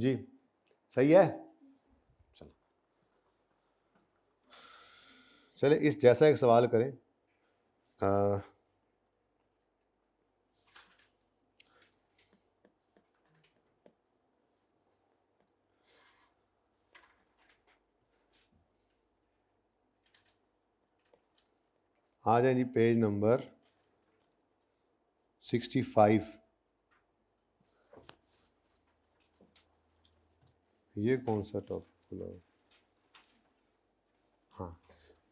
जी सही है। चलो चले इस जैसा एक सवाल करें। आ जाए जी पेज नंबर 65। ये कौन सा टॉपिक? हाँ,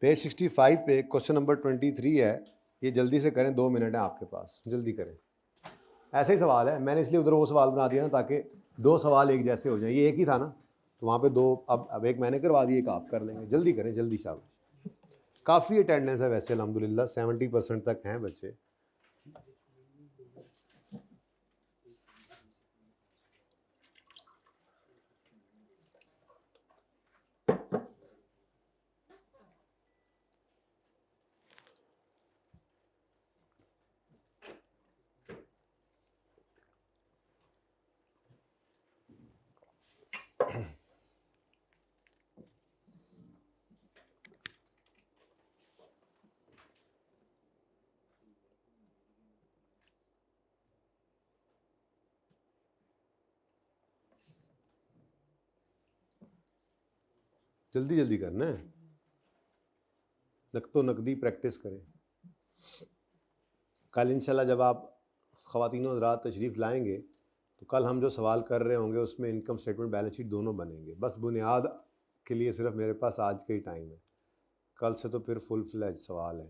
पेज 65 पे क्वेश्चन नंबर 23 है। ये जल्दी से करें, 2 मिनट है आपके पास, जल्दी करें। ऐसा ही सवाल है, मैंने इसलिए उधर वो सवाल बना दिया ना ताकि 2 सवाल एक जैसे हो जाए। ये एक ही था ना, तो वहाँ पे 2 अब एक मैंने करवा दिया, एक आप कर लेंगे। जल्दी करें, जल्दी शाबाश। काफ़ी अटेंडेंस है वैसे अल्हम्दुलिल्लाह, 70% तक हैं बच्चे। जल्दी जल्दी करना है, नकतो नकदी प्रैक्टिस करें। कल इंशाल्लाह जब आप ख़वातीनो हज़रात तशरीफ़ लाएंगे तो कल हम जो सवाल कर रहे होंगे उसमें इनकम स्टेटमेंट बैलेंस शीट दोनों बनेंगे। बस बुनियाद के लिए सिर्फ मेरे पास आज का ही टाइम है, कल से तो फिर फुल फ्लैज सवाल है।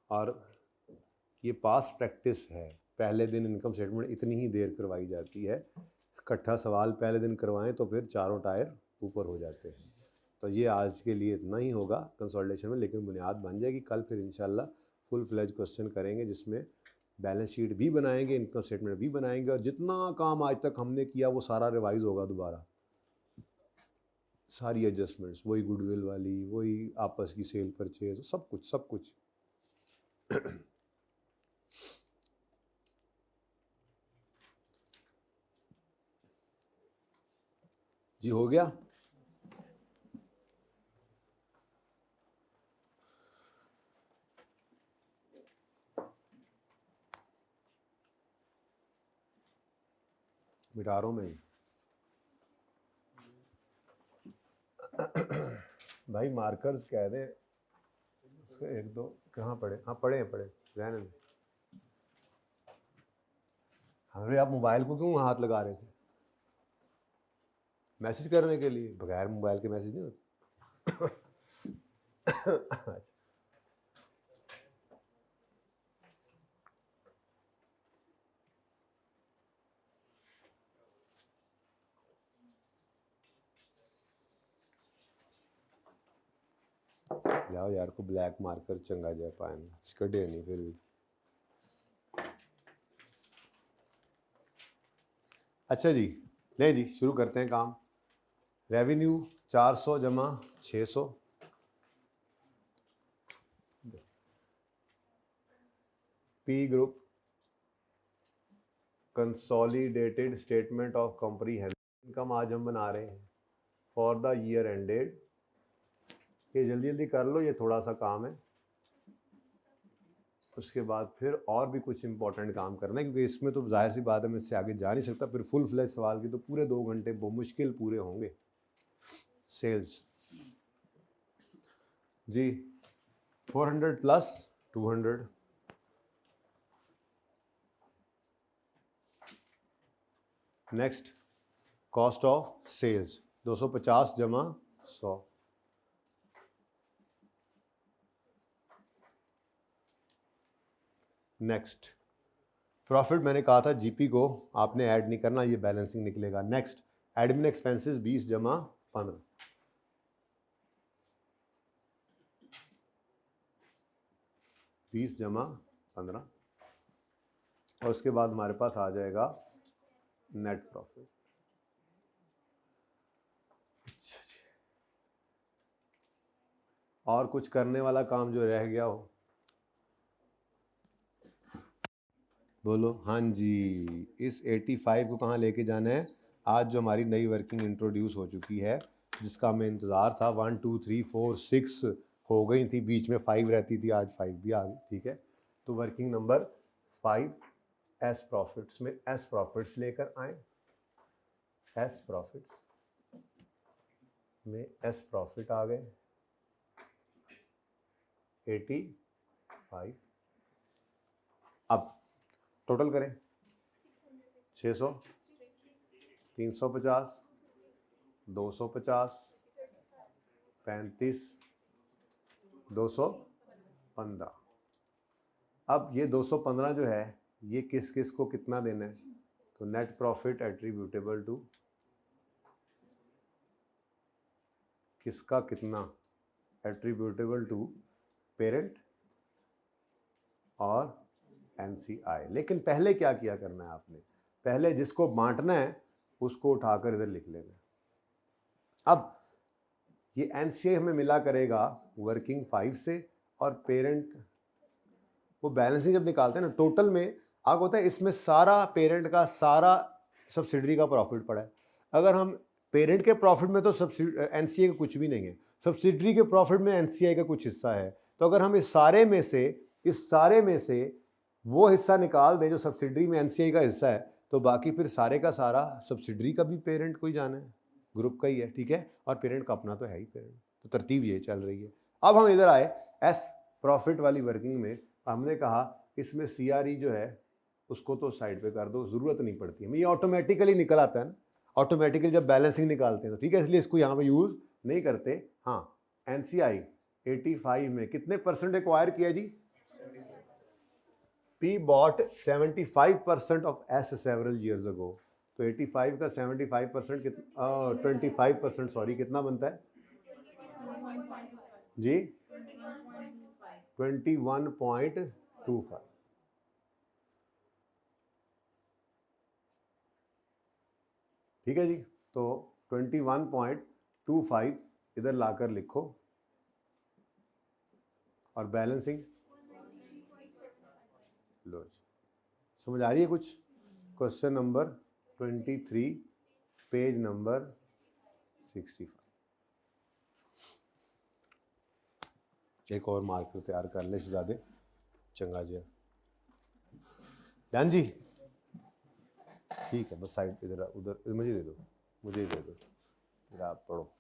और ये पास प्रैक्टिस है, पहले दिन इनकम स्टेटमेंट इतनी ही देर करवाई जाती है, इकट्ठा सवाल पहले दिन करवाएं तो फिर चारों टायर ऊपर हो जाते हैं। तो ये आज के लिए इतना ही होगा कंसोलिडेशन में, लेकिन बुनियाद बन जाएगी। कल फिर इंशाल्लाह फुल फ्लैज क्वेश्चन करेंगे जिसमें बैलेंस शीट भी बनाएंगे, इनकम स्टेटमेंट भी बनाएंगे, और जितना काम आज तक हमने किया वो सारा रिवाइज होगा दोबारा। सारी एडजस्टमेंट्स, वही गुडविल वाली, वही आपस की सेल परचेज, सब कुछ सब कुछ। जी हो गया। मिटा रहा हूँ मैं। भाई मार्कर्स कह रहे उसके 1-2 कहाँ पड़े? हाँ पड़े हैं, पड़े रहने दो। अरे आप मोबाइल को क्यों हाथ लगा रहे थे? मैसेज करने के लिए? बगैर मोबाइल के मैसेज नहीं होते। जाओ यार को ब्लैक मार्कर चंगा जाए पाए कटे नहीं फिर भी। अच्छा जी, ले जी शुरू करते हैं काम। रेवेन्यू 400 जमा 600, P group consolidated statement of comprehensive income आज हम बना रहे हैं फॉर द ईयर एंडेड। ये जल्दी जल्दी कर लो, ये थोड़ा सा काम है। उसके बाद फिर और भी कुछ इंपॉर्टेंट काम करना है, क्योंकि इसमें तो जाहिर सी बात है मैं इससे आगे जा नहीं सकता। फिर फुल फ्लैश सवाल की तो पूरे 2 घंटे मुश्किल पूरे होंगे। सेल्स जी 400 प्लस 200, नेक्स्ट कॉस्ट ऑफ सेल्स 250 जमा 100, नेक्स्ट प्रॉफिट मैंने कहा था जीपी को आपने ऐड नहीं करना, ये बैलेंसिंग निकलेगा। नेक्स्ट एडमिन एक्सपेंसेस 20 जमा 15, 20 जमा 15, और उसके बाद हमारे पास आ जाएगा नेट प्रॉफिट। अच्छा जी, और कुछ करने वाला काम जो रह गया हो? बोलो हाँ जी। इस 85 को कहाँ लेके जाना है? आज जो हमारी नई वर्किंग इंट्रोड्यूस हो चुकी है, जिसका हमें इंतज़ार था, 1 2 3 4 6 हो गई थी, बीच में 5 रहती थी, आज 5 भी आ गई, ठीक है। तो वर्किंग नंबर 5 एस प्रॉफिट्स में एस प्रॉफिट्स लेकर आए। एस प्रॉफिट्स में एस प्रॉफिट आ गए 85। अब टोटल करें 600, 350, 250, 35, 215। अब ये 215 जो है, ये किस किस को कितना देना है? तो नेट प्रॉफिट एट्रीब्यूटेबल टू किसका कितना? एट्रीब्यूटेबल टू पेरेंट और एनसीआई। लेकिन पहले क्या किया करना है आपने? पहले जिसको बांटना है उसको उठाकर इधर लिख लेना है। अब ये एनसीआई हमें मिला करेगा वर्किंग 5 से, और पेरेंट वो बैलेंसिंग जब निकालते हैं ना, टोटल में आग होता है, इसमें सारा पेरेंट का सारा सब्सिडरी का प्रॉफिट पड़ा है। अगर हम पेरेंट के प्रॉफिट में तो एनसीआई का कुछ भी नहीं है, सब्सिडरी के प्रॉफिट में एनसीआई का कुछ हिस्सा है। तो अगर हम इस सारे में से वो हिस्सा निकाल दें जो सब्सिडरी में एनसीआई का हिस्सा है, तो बाकी फिर सारे का सारा सब्सिडरी का भी पेरेंट को ही जाना है, ग्रुप का ही है, ठीक है। और पेरेंट का अपना तो है ही पेरेंट। तो तरतीब ये चल रही है। अब हम इधर आए एस प्रॉफिट वाली वर्किंग में। हमने कहा इसमें सीआरई जो है उसको तो साइड पे कर दो, जरूरत नहीं पड़ती हमें, ये ऑटोमेटिकली निकल आता है ना, ऑटोमेटिकली जब बैलेंसिंग निकालते हैं तो, ठीक है, इसलिए इसको यहाँ पे यूज नहीं करते। हाँ, एनसीआई 85 में कितने परसेंट एक्वायर किया जी? P bought 75% of S several years ago। तो 85 का 75% कितना, 25%, सॉरी, कितना बनता है जी? 21.25। ठीक है जी। तो 21.25 इधर लाकर लिखो, और बैलेंसिंग लो जी। समझ आ रही है कुछ? Question number 23, page number 65। एक और मार्कर तैयार कर ले शहजादे, चंगा जी। ध्यान जी, ठीक है, बस साइड इधर उधर मुझे दे दो, मुझे दे दो, फिर आप पढ़ो।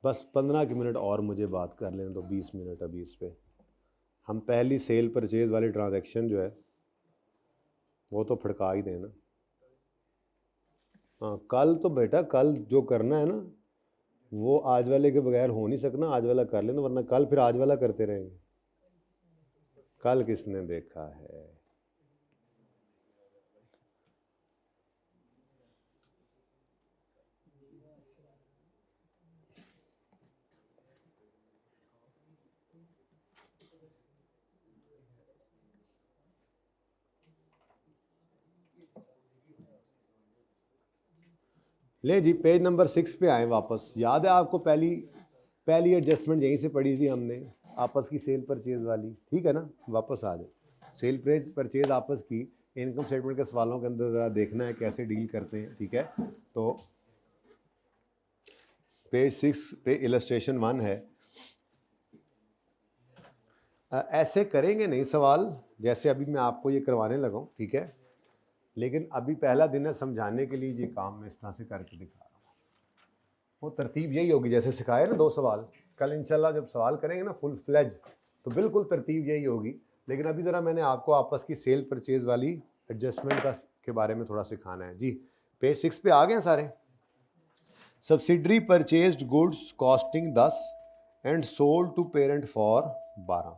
बस 15 मिनट और मुझे बात कर लेने दो, 20 मिनट अभी इस पे। हम पहली सेल परचेज वाली ट्रांजैक्शन जो है वो तो फड़का ही देना। हाँ, कल तो बेटा, कल जो करना है ना वो आज वाले के बगैर हो नहीं सकना, आज वाला कर लेना, वरना कल फिर आज वाला करते रहेंगे। कल किसने देखा है? ले जी, पेज नंबर 6 पे आए वापस। याद है आपको पहली एडजस्टमेंट यहीं से पढ़ी थी हमने, आपस की सेल परचेज वाली, ठीक है ना? वापस आ जाए। सेल परचेज आपस की इनकम स्टेटमेंट के सवालों के अंदर ज़रा देखना है कैसे डील करते हैं, ठीक है। तो पेज 6 पे इलस्ट्रेशन 1 है। ऐसे करेंगे नहीं सवाल जैसे अभी मैं आपको ये करवाने लगा हूँ, ठीक है, लेकिन अभी पहला दिन है, समझाने के लिए ये काम मैं इस तरह से करके दिखा रहा हूँ। वो तरतीब यही होगी जैसे सिखाया ना 2 सवाल। कल इंशाल्लाह जब सवाल करेंगे ना फुल फ्लेज, तो बिल्कुल तरतीब यही होगी। लेकिन अभी ज़रा मैंने आपको आपस की सेल परचेज वाली एडजस्टमेंट के बारे में थोड़ा सिखाना है जी। पेज 6 पे आ गए सारे। Subsidiary purchased goods costing 10 and sold to parent for 12।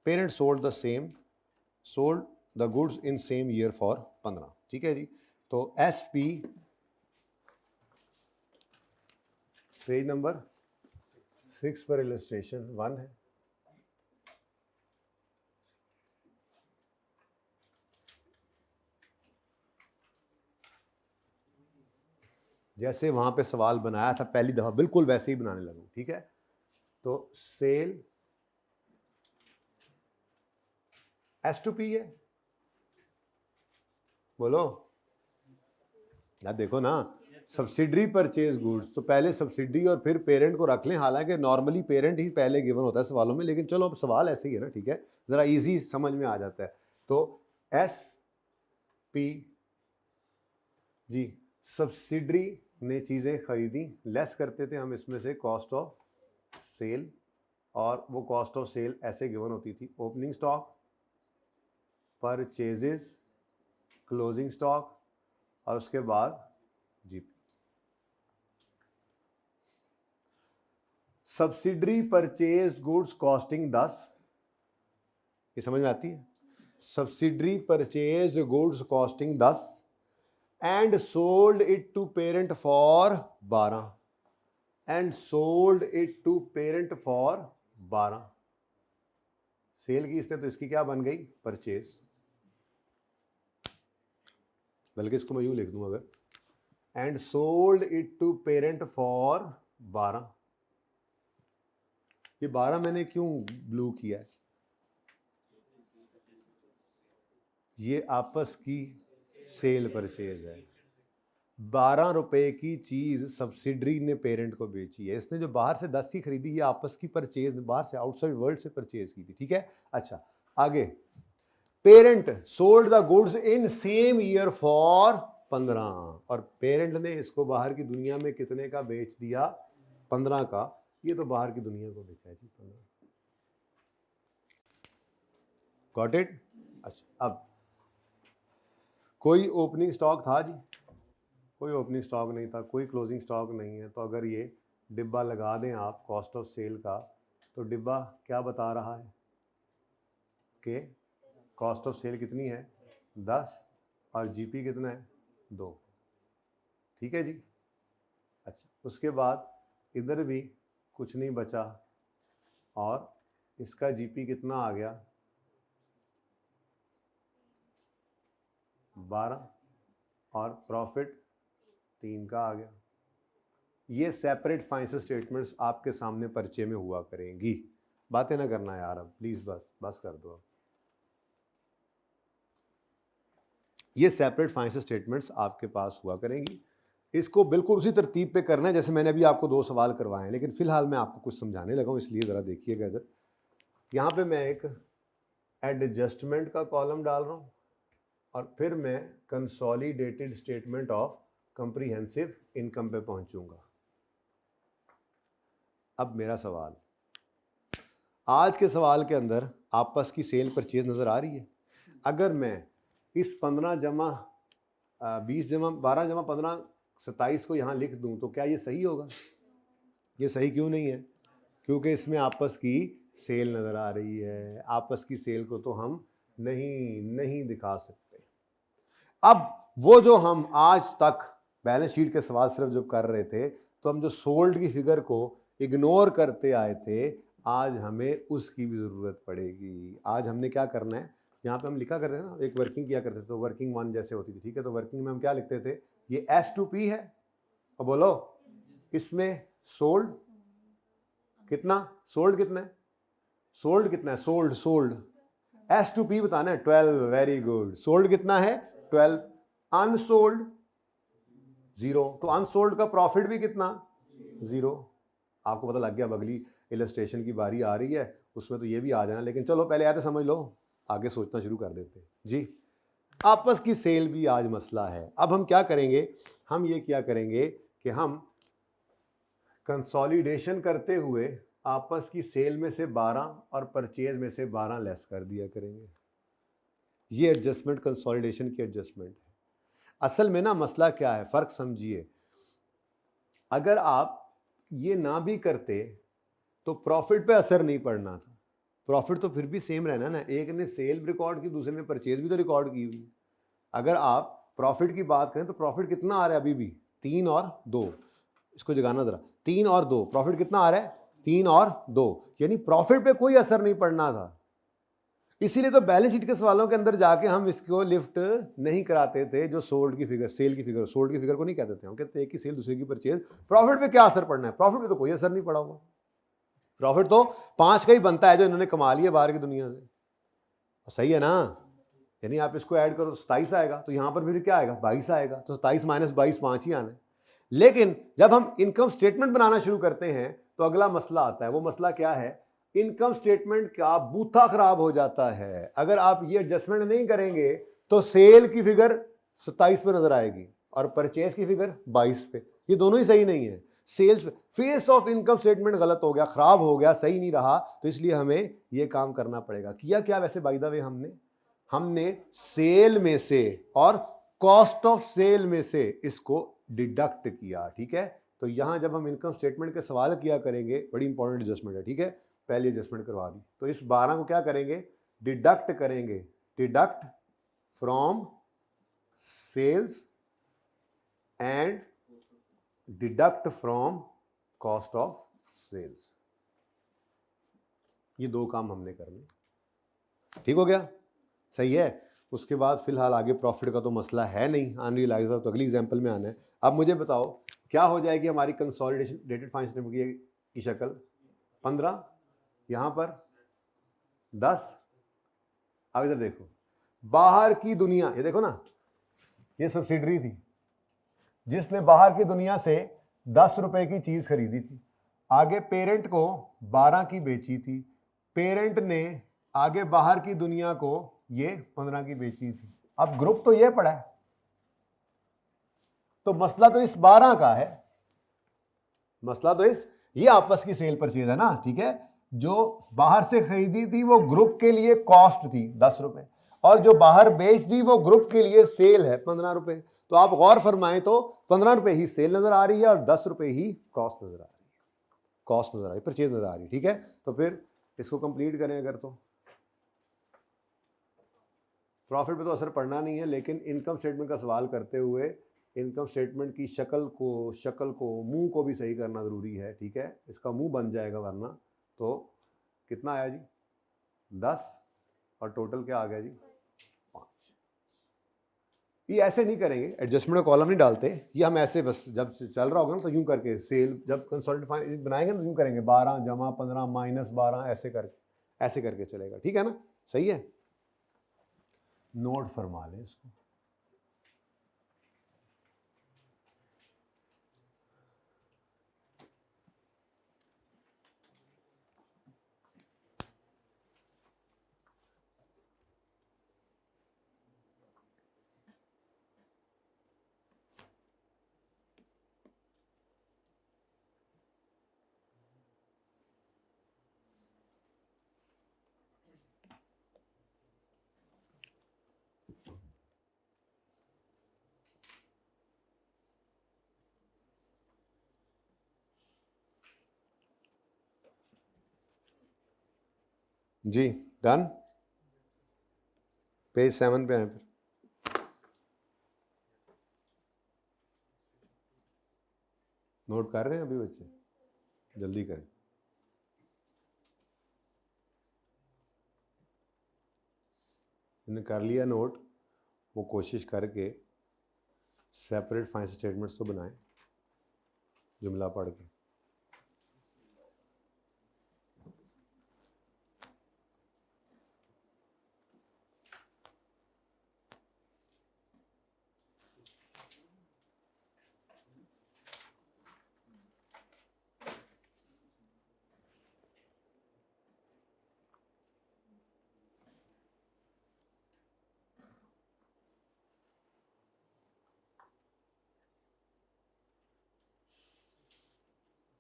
Parent sold the goods in same year for 15। ठीक है जी। तो SP पेज नंबर 6 पर इलस्ट्रेशन 1 है। जैसे वहां पे सवाल बनाया था पहली दफा बिल्कुल वैसे ही बनाने लगूं, ठीक है। तो सेल S2P है, बोलो यार, देखो ना, सब्सिडरी परचेज गुड्स, तो पहले सब्सिडी और फिर पेरेंट को रख लें, हालांकि नॉर्मली पेरेंट ही पहले गिवन होता है सवालों में, लेकिन चलो अब सवाल ऐसे ही है ना, ठीक है, जरा इजी समझ में आ जाता है। तो SP जी, सब्सिडरी ने चीजें खरीदी, लेस करते थे हम इसमें से कॉस्ट ऑफ सेल, और वो कॉस्ट ऑफ सेल ऐसे गिवन होती थी, opening stock, purchases, closing stock, और उसके बाद GP. Subsidiary purchase goods costing 10, ये समझ में आती है, subsidiary purchase goods costing 10 and sold it to parent for 12, and sold it to parent for 12, sale की इसने, तो इसकी क्या बन गई, परचेज, बल्कि इसको मैं यूं लिख दूं अगर, and sold it to parent for 12, ये 12 मैंने क्यों ब्लू किया है, ये आपस की सेल परचेज है, 12 रुपए की चीज सब्सिडरी ने पेरेंट को बेची है, इसने जो बाहर से 10 की खरीदी, ये आपस की परचेज, बाहर से आउटसाइड वर्ल्ड से परचेज की थी, ठीक है। अच्छा आगे, parent sold the goods in same year for 15, और पेरेंट ने इसको बाहर की दुनिया में कितने का बेच दिया, 15 का, ये तो बाहर की दुनिया को बेचा है जी 15, गॉट इट। अच्छा अब कोई ओपनिंग स्टॉक था जी, कोई ओपनिंग स्टॉक नहीं था, कोई क्लोजिंग स्टॉक नहीं है, तो अगर ये डिब्बा लगा दें आप कॉस्ट ऑफ सेल का, तो डिब्बा क्या बता रहा है कि कॉस्ट ऑफ सेल कितनी है 10 और जीपी कितना है 2, ठीक है जी। अच्छा उसके बाद इधर भी कुछ नहीं बचा, और इसका जीपी कितना आ गया 12, और प्रॉफिट 3 का आ गया। ये सेपरेट फाइनेंशियल स्टेटमेंट्स आपके सामने पर्चे में हुआ करेंगी, बातें ना करना यार अब प्लीज, बस कर दो। ये सेपरेट फाइनेंशियल स्टेटमेंट्स आपके पास हुआ करेंगी, इसको बिल्कुल उसी तरतीब पे करना है जैसे मैंने अभी आपको 2 सवाल करवाए हैं, लेकिन फिलहाल मैं आपको कुछ समझाने लगा हूं, इसलिए ज़रा देखिएगा इधर। यहाँ पे मैं एक एडजस्टमेंट का कॉलम डाल रहा हूँ, और फिर मैं consolidated statement of comprehensive income पे पहुंचूंगा। अब मेरा सवाल, आज के सवाल के अंदर आपस की सेल परचेज नज़र आ रही है, अगर मैं इस 15 जमा 20 जमा 12 जमा 15 27 को यहाँ लिख दूँ तो क्या ये सही होगा? ये सही क्यों नहीं है? क्योंकि इसमें आपस की सेल नज़र आ रही है, आपस की सेल को तो हम नहीं दिखा सकते। अब वो जो हम आज तक बैलेंस शीट के सवाल सिर्फ जब कर रहे थे, तो हम जो सोल्ड की फिगर को इग्नोर करते आए थे, आज हमें उसकी भी ज़रूरत पड़ेगी। आज हमने क्या करना है, यहाँ पे हम लिखा करते थे ना, एक वर्किंग किया करते थे, तो वर्किंग 1 जैसे होती थी, ठीक है, तो वर्किंग में हम क्या लिखते थे, ये S2P है, और बोलो इसमें सोल्ड कितना, सोल्ड कितना है, सोल्ड कितना है, सोल्ड S2P बताना है 12, वेरी गुड। सोल्ड कितना है 12, अनसोल्ड 0, तो अनसोल्ड का प्रॉफिट भी कितना 0। आपको पता लग गया, अब अगली इलस्ट्रेशन की बारी आ रही है, उसमें तो ये भी आ जाना, लेकिन चलो पहले आते समझ लो, आगे सोचना शुरू कर देते हैं जी। आपस की सेल भी आज मसला है। अब हम क्या करेंगे, हम ये क्या करेंगे कि हम कंसोलिडेशन करते हुए आपस की सेल में से 12 और परचेज में से 12 लेस कर दिया करेंगे। ये एडजस्टमेंट कंसोलिडेशन की एडजस्टमेंट है। असल में ना मसला क्या है, फर्क समझिए, अगर आप ये ना भी करते तो प्रॉफिट पे असर नहीं पड़ना था, प्रॉफिट तो फिर भी सेम रहना ना, एक ने सेल रिकॉर्ड की, दूसरे ने परचेज भी तो रिकॉर्ड की हुई। अगर आप प्रॉफिट की बात करें तो प्रॉफिट कितना आ रहा है अभी भी 3 और 2, इसको जगाना जरा, 3 और 2, प्रॉफिट कितना आ रहा है 3 और 2, यानी प्रॉफिट पे कोई असर नहीं पड़ना था। इसीलिए तो बैलेंस शीट के सवालों के अंदर जाके हम इसको लिफ्ट नहीं कराते थे, जो सोल्ड की फिगर, सेल की फिगर, सोल्ड की फिगर को नहीं कहते थे, हम कहते थे एक की सेल दूसरे की परचेज। प्रॉफिट पे क्या असर पड़ना है? प्रॉफिट पे तो कोई असर नहीं पड़ा होगा। प्रॉफिट तो 5 का ही बनता है जो इन्होंने कमा लिया बाहर की दुनिया से। सही है ना? यानी आप इसको ऐड करो 27 आएगा, तो यहां पर फिर क्या आएगा? 22 आएगा। तो 27 माइनस 22 5 ही आना है। लेकिन जब हम इनकम स्टेटमेंट बनाना शुरू करते हैं तो अगला मसला आता है। वो मसला क्या है? इनकम स्टेटमेंट का बूथा खराब हो जाता है। अगर आप ये एडजस्टमेंट नहीं करेंगे तो सेल की फिगर 27 पे नजर आएगी और परचेज की फिगर 22 पे। ये दोनों ही सही नहीं है। Sales face of income statement गलत हो गया, खराब हो गया, सही नहीं रहा, तो इसलिए हमें ये काम करना पड़ेगा। किया क्या वैसे बाय द वे? हमने सेल में से और कॉस्ट ऑफ सेल में से इसको डिडक्ट किया। ठीक है, तो यहां जब हम इनकम स्टेटमेंट के सवाल किया करेंगे, बड़ी इंपॉर्टेंट एडजस्टमेंट है। ठीक है, पहले एडजस्टमेंट करवा दी। तो इस 12 को क्या करेंगे? डिडक्ट करेंगे। Deduct from sales and deduct from cost of sales. ये दो काम हमने करने। ठीक हो गया? सही है। उसके बाद फिलहाल आगे प्रॉफिट का तो मसला है नहीं, अनरियलाइजेबल तो अगली एग्जांपल में आना है। अब मुझे बताओ क्या हो जाएगी हमारी कंसोलिडेटेड फाइनेंशियल स्टेटमेंट की शक्ल? 15, यहां पर 10। अब इधर देखो, बाहर की दुनिया, ये देखो ना, ये सब्सिडरी थी जिसने बाहर की दुनिया से 10 रुपए की चीज खरीदी थी, आगे पेरेंट को 12 की बेची थी, पेरेंट ने आगे बाहर की दुनिया को ये 15 की बेची थी। अब ग्रुप तो ये पड़ा है, तो मसला तो इस 12 का है। मसला तो ये आपस की सेल परचेज है ना। ठीक है, जो बाहर से खरीदी थी वो ग्रुप के लिए कॉस्ट थी 10 रुपए, और जो बाहर बेच दी वो ग्रुप के लिए सेल है 15 रुपए। तो आप गौर फरमाएं तो 15 रुपए ही सेल नजर आ रही है और 10 रुपए ही कॉस्ट नजर आ रही है, कॉस्ट नजर आ रही है, परचेज नजर आ रही है। ठीक है, तो फिर इसको कंप्लीट करें अगर, तो प्रॉफिट पे तो असर पड़ना नहीं है, लेकिन इनकम स्टेटमेंट का सवाल करते हुए इनकम स्टेटमेंट की शक्ल को मुंह को भी सही करना जरूरी है। ठीक है, इसका मुंह बन जाएगा वरना। तो कितना आया जी? 10, और टोटल क्या आ गया जी? 5। ये ऐसे नहीं करेंगे, एडजस्टमेंट का कॉलम नहीं डालते, ये हम ऐसे बस जब चल रहा होगा ना तो यूं करके सेल, जब कंसोलिडेटेड बनाएंगे तो यूं करेंगे 12 जमा 15 माइनस 12, ऐसे करके चलेगा। ठीक है ना? सही है, नोट फरमा लें इसको। जी डन। पेज 7 पे आए फिर। नोट कर रहे हैं अभी बच्चे? जल्दी करें। इन्हें कर लिया नोट, वो कोशिश करके सेपरेट फाइनेंशियल स्टेटमेंट्स तो बनाएं जुमला पढ़ के।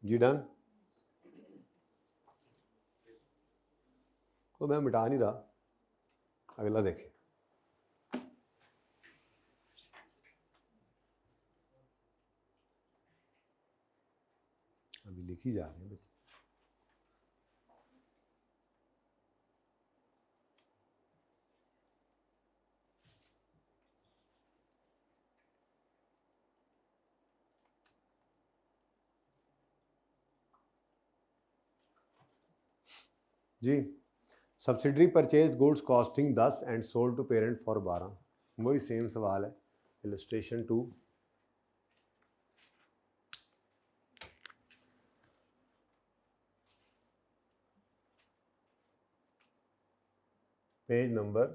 जी डन। तो मैं मिटा नहीं रहा, अगला देखें। अभी लिखी जा रहे हैं बच्चे। जी subsidiary purchase goods costing 10 and sold to parent for 12, वही सेम सवाल है। Illustration 2, page number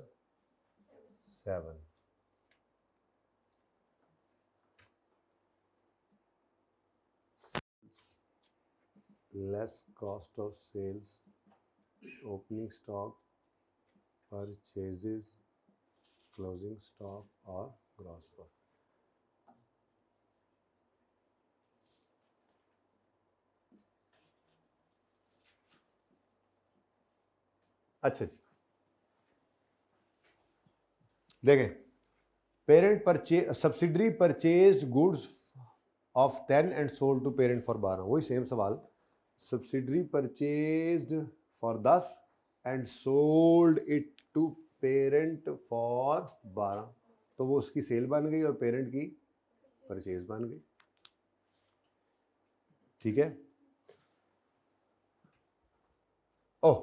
7। Less cost of sales, opening stock, purchases, closing stock और ग्रॉस प्रॉफिट। अच्छा जी, देखें, parent purchase, subsidiary purchase goods of 10 and sold to parent for 12, वही same सवाल। Subsidiary purchased for 10 and sold it to parent for 12, तो वो उसकी cell बन गई और पेरेंट की परचेज बन गई। ठीक है। Oh,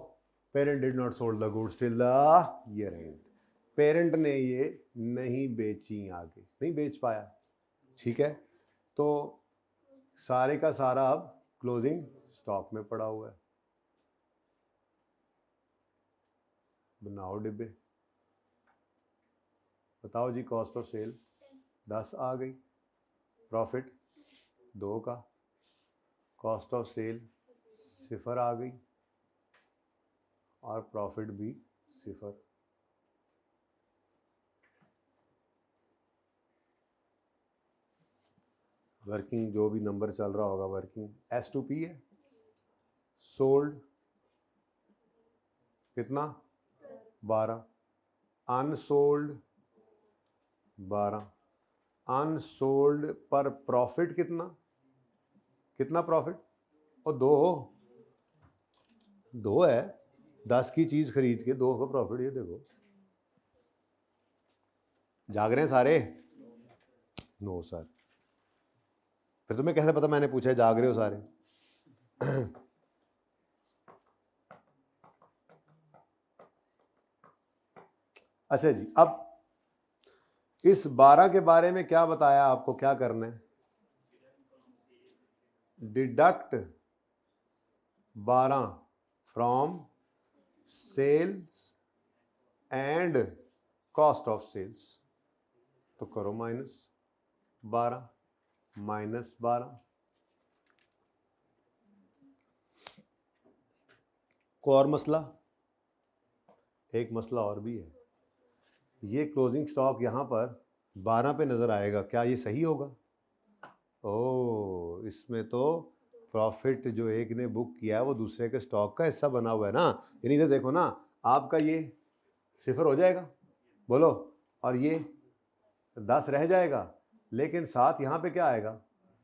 parent did not sold the goods till the year end, parent ने ये नहीं बेची, आगे नहीं बेच पाया। ठीक है, तो सारे का सारा अब क्लोजिंग स्टॉक में पड़ा हुआ है। बनाओ डिब्बे, बताओ जी, कॉस्ट ऑफ सेल 10 आ गई, प्रॉफिट 2 का, कॉस्ट ऑफ सेल 0 आ गई और प्रॉफिट भी 0। वर्किंग जो भी नंबर चल रहा होगा वर्किंग S2P है। सोल्ड कितना 12, अनसोल्ड 12, अनसोल्ड पर प्रॉफिट कितना, कितना प्रॉफिट, और 2 है, 10 की चीज खरीद के 2 का प्रॉफिट, ये देखो। जाग रहे हैं सारे? नो सर, फिर तुम्हें कैसे पता मैंने पूछा है जाग रहे हो सारे? अच्छा जी, अब इस 12 के बारे में क्या बताया आपको, क्या करना है? Deduct 12 from sales and cost of sales, तो करो -12 -12। को और मसला, एक मसला और भी है, ये क्लोजिंग स्टॉक यहां पर 12 पे नजर आएगा, क्या ये सही होगा? ओ, इसमें तो प्रॉफिट जो एक ने बुक किया है वो दूसरे के स्टॉक का हिस्सा बना हुआ है ना, यानी इधर देखो ना, आपका ये 0 हो जाएगा, बोलो, और ये 10 रह जाएगा, लेकिन साथ यहाँ पे क्या आएगा